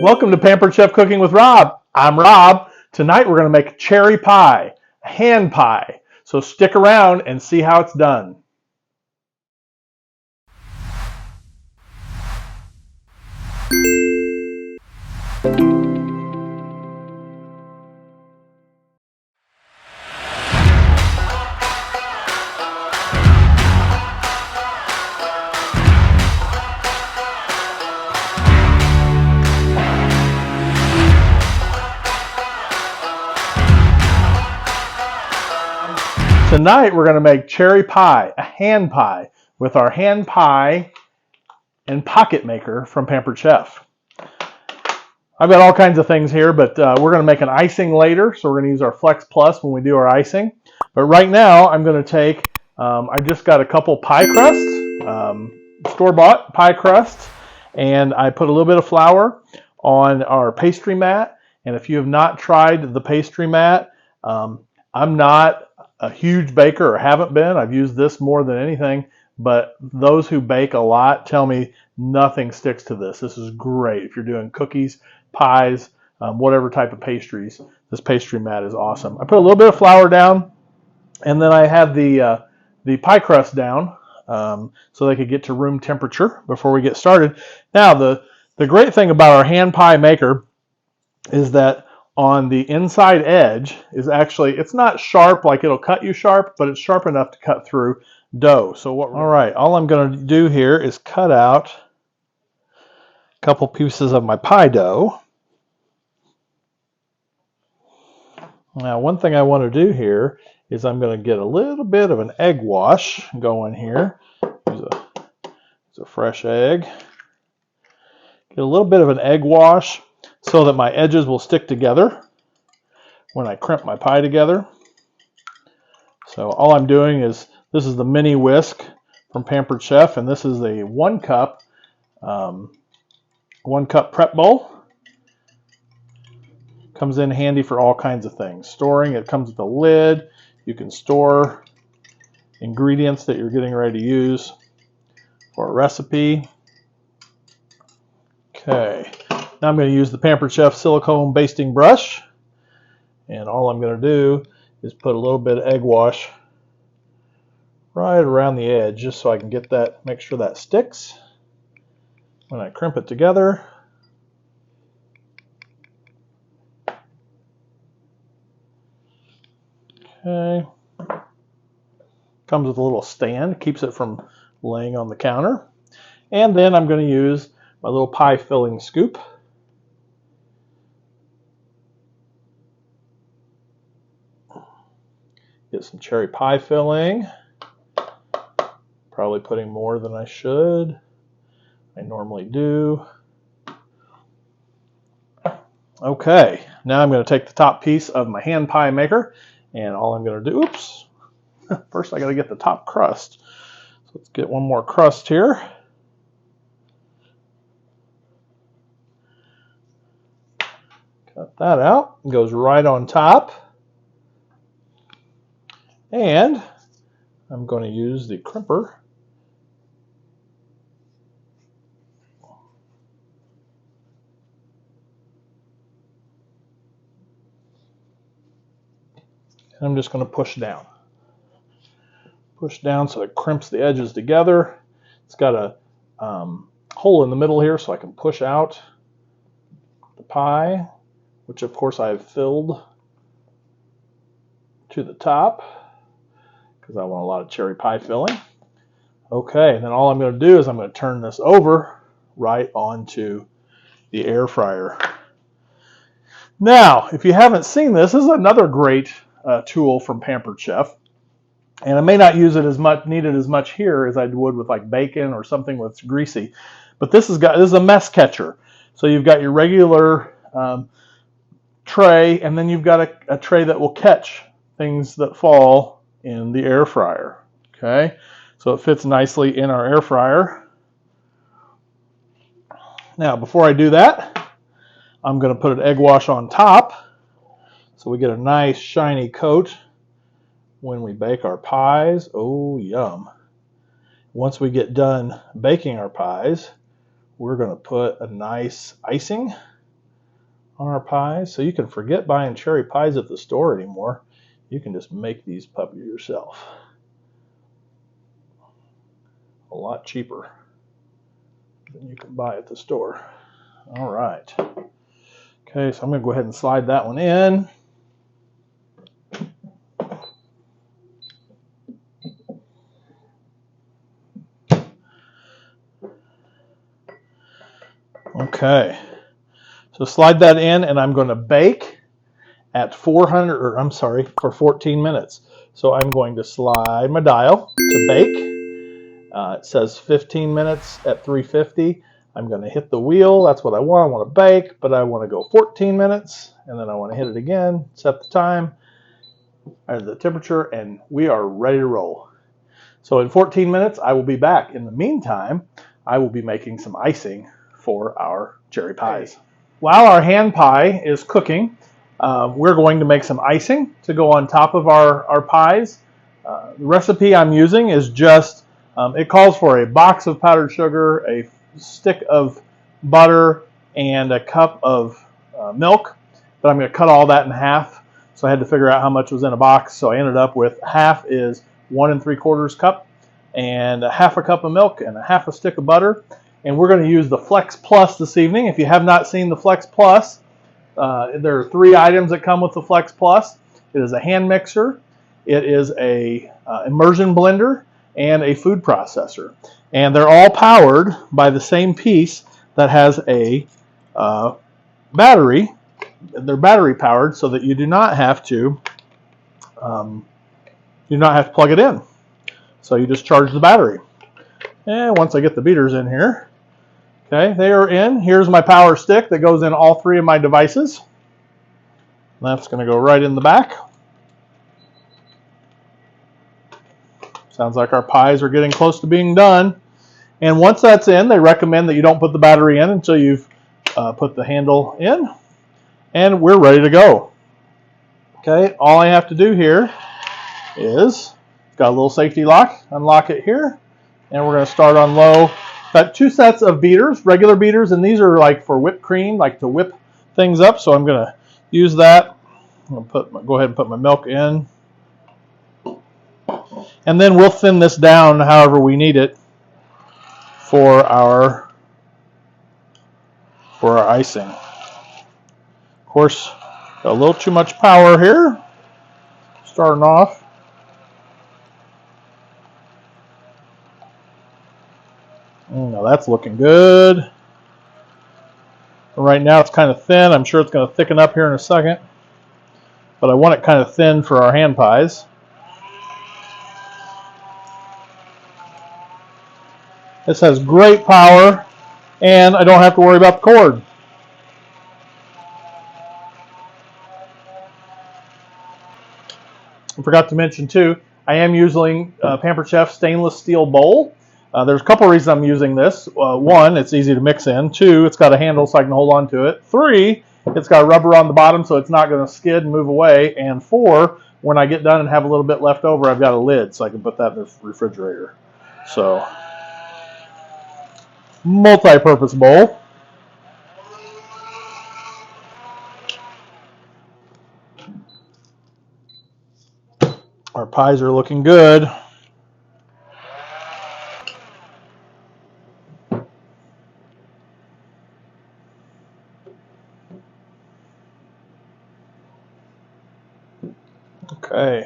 Welcome to Pampered Chef Cooking with Rob. I'm Rob. Tonight we're going to make cherry pie, a hand pie. So stick around and see how it's done. Tonight we're going to make cherry pie, a hand pie, with our hand pie and pocket maker from Pampered Chef. I've got all kinds of things here, but we're going to make an icing later, so we're going to use our Flex Plus when we do our icing. But right now I'm going to take, I just got a couple pie crusts, store-bought pie crusts, and I put a little bit of flour on our pastry mat. And if you have not tried the pastry mat, I'm not a huge baker or haven't been. I've used this more than anything, but those who bake a lot tell me nothing sticks to this. This is great if you're doing cookies, pies, whatever type of pastries. This pastry mat is awesome. I put a little bit of flour down, and then I had the pie crust down so they could get to room temperature before we get started. Now the great thing about our hand pie maker is that on the inside edge is actually, it's not sharp like it'll cut you sharp, but it's sharp enough to cut through dough. So all right, all I'm going to do here is cut out a couple pieces of my pie dough. Now one thing I want to do here is I'm going to get a little bit of an egg wash going here. Use a fresh egg. Get a little bit of an egg wash so that my edges will stick together when I crimp my pie together. So all I'm doing is, this is the mini whisk from Pampered Chef, and this is a 1 cup prep bowl. Comes in handy for all kinds of things. Storing, it comes with a lid. You can store ingredients that you're getting ready to use for a recipe. Okay. Now I'm going to use the Pampered Chef silicone basting brush, and all I'm going to do is put a little bit of egg wash right around the edge just so I can get that, make sure that sticks when I crimp it together. Okay. Comes with a little stand, keeps it from laying on the counter. And then I'm going to use my little pie filling scoop. Get some cherry pie filling. Probably putting more than I should. I normally do. Okay, now I'm going to take the top piece of my hand pie maker, and all I'm going to do, oops, first I got to get the top crust. So let's get one more crust here. Cut that out. It goes right on top. And I'm going to use the crimper and I'm just going to push down. Push down so it crimps the edges together. It's got a hole in the middle here so I can push out the pie, which of course I've filled to the top, because I want a lot of cherry pie filling. Okay, and then all I'm going to do is I'm going to turn this over right onto the air fryer. Now, if you haven't seen this, this is another great tool from Pampered Chef. And I may not use it as much, need it as much here as I would with like bacon or something that's greasy. But this is a mess catcher. So you've got your regular tray, and then you've got a tray that will catch things that fall in the air fryer. Okay, so it fits nicely in our air fryer. Now before I do that, I'm going to put an egg wash on top so we get a nice shiny coat when we bake our pies. Oh, yum. Once we get done baking our pies, we're going to put a nice icing on our pies. So you can forget buying cherry pies at the store anymore. You can just make these puppies yourself. A lot cheaper than you can buy at the store. All right. Okay, so I'm going to go ahead and slide that one in. Okay, so slide that in, and I'm going to bake at for 14 minutes. So I'm going to slide my dial to bake. It says 15 minutes at 350. I'm going to hit the wheel. That's what I want. I want to bake, but I want to go 14 minutes, and then I want to hit it again, set the time, or the temperature, and we are ready to roll. So in 14 minutes, I will be back. In the meantime, I will be making some icing for our cherry pies. While our hand pie is cooking, we're going to make some icing to go on top of our pies. The recipe I'm using is just, it calls for a box of powdered sugar, a stick of butter, and a cup of milk. But I'm going to cut all that in half. So I had to figure out how much was in a box. So I ended up with half is 1 3/4 cup, and a half a cup of milk, and a half a stick of butter. And we're going to use the Flex Plus this evening. If you have not seen the Flex Plus, there are 3 items that come with the Flex Plus. It is a hand mixer, it is a immersion blender, and a food processor. And they're all powered by the same piece that has a battery. They're battery powered, so that you do not have to plug it in. So you just charge the battery. And once I get the beaters in here, okay, they are in. Here's my power stick that goes in all 3 of my devices. That's going to go right in the back. Sounds like our pies are getting close to being done. And once that's in, they recommend that you don't put the battery in until you've put the handle in. And we're ready to go. Okay, all I have to do here is, got a little safety lock, unlock it here, and we're going to start on low. Got 2 sets of beaters, regular beaters, and these are like for whipped cream, like to whip things up. So I'm going to use that. I'm going to go ahead and put my milk in. And then we'll thin this down however we need it for our icing. Of course, got a little too much power here, starting off. Now that's looking good. Right now it's kind of thin. I'm sure it's going to thicken up here in a second. But I want it kind of thin for our hand pies. This has great power, and I don't have to worry about the cord. I forgot to mention too, I am using Pampered Chef stainless steel bowl. There's a couple reasons I'm using this. 1, it's easy to mix in. 2, it's got a handle so I can hold on to it. 3, it's got rubber on the bottom so it's not going to skid and move away. And 4, when I get done and have a little bit left over, I've got a lid so I can put that in the refrigerator. So, multi-purpose bowl. Our pies are looking good. Okay,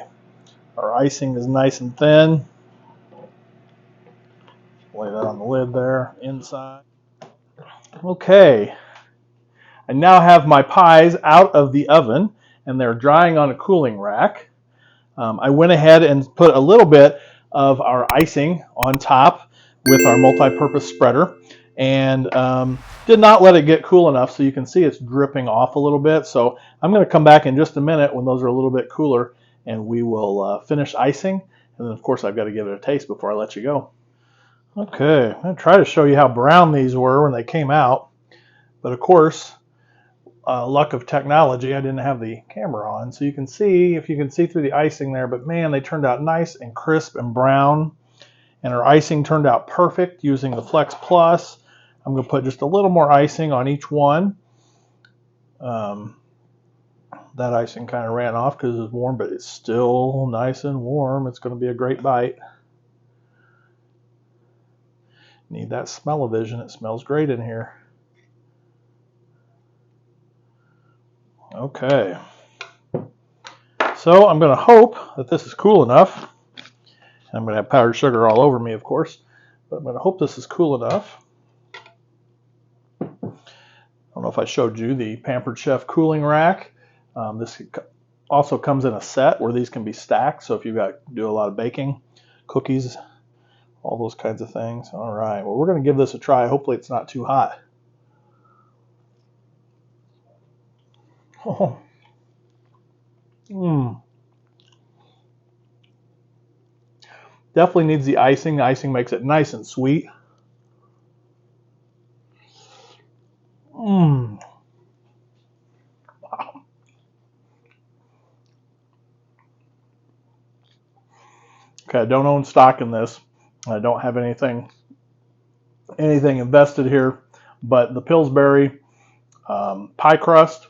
our icing is nice and thin. Lay that on the lid there, inside. Okay, I now have my pies out of the oven and they're drying on a cooling rack. I went ahead and put a little bit of our icing on top with our multi-purpose spreader, and did not let it get cool enough, so you can see it's dripping off a little bit. So I'm going to come back in just a minute when those are a little bit cooler, and we will finish icing. And then of course I've got to give it a taste before I let you go. Okay, I'm going to try to show you how brown these were when they came out, but of course, luck of technology, I didn't have the camera on, so you can see, if you can see through the icing there, but man, they turned out nice and crisp and brown. And our icing turned out perfect using the Flex Plus. I'm going to put just a little more icing on each one. That icing kind of ran off because it's warm, but it's still nice and warm. It's going to be a great bite. Need that smell-o-vision. It smells great in here. Okay. So I'm going to hope that this is cool enough. I'm going to have powdered sugar all over me, of course, but I'm going to hope this is cool enough. I don't know if I showed you the Pampered Chef cooling rack. This also comes in a set where these can be stacked, so if you do a lot of baking, cookies, all those kinds of things. All right, well, we're going to give this a try. Hopefully it's not too hot. Oh. Definitely needs the icing. The icing makes it nice and sweet. Wow. Okay, I don't own stock in this. I don't have anything invested here, but the Pillsbury pie crust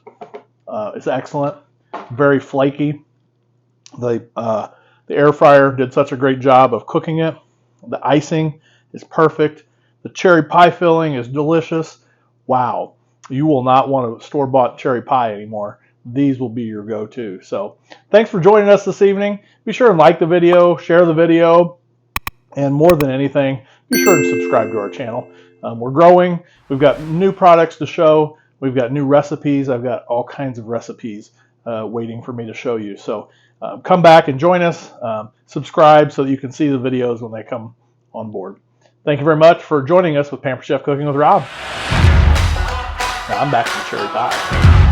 is excellent. Very flaky. The air fryer did such a great job of cooking it. The icing is perfect. The cherry pie filling is delicious. Wow, you will not want a store-bought cherry pie anymore. These will be your go-to. So thanks for joining us this evening. Be sure and like the video, share the video, and more than anything, be sure to subscribe to our channel. We're growing. We've got new products to show. We've got new recipes. I've got all kinds of recipes waiting for me to show you. So come back and join us. Subscribe so that you can see the videos when they come on board. Thank you very much for joining us with Pampered Chef Cooking with Rob. Now I'm back to the cherry pie.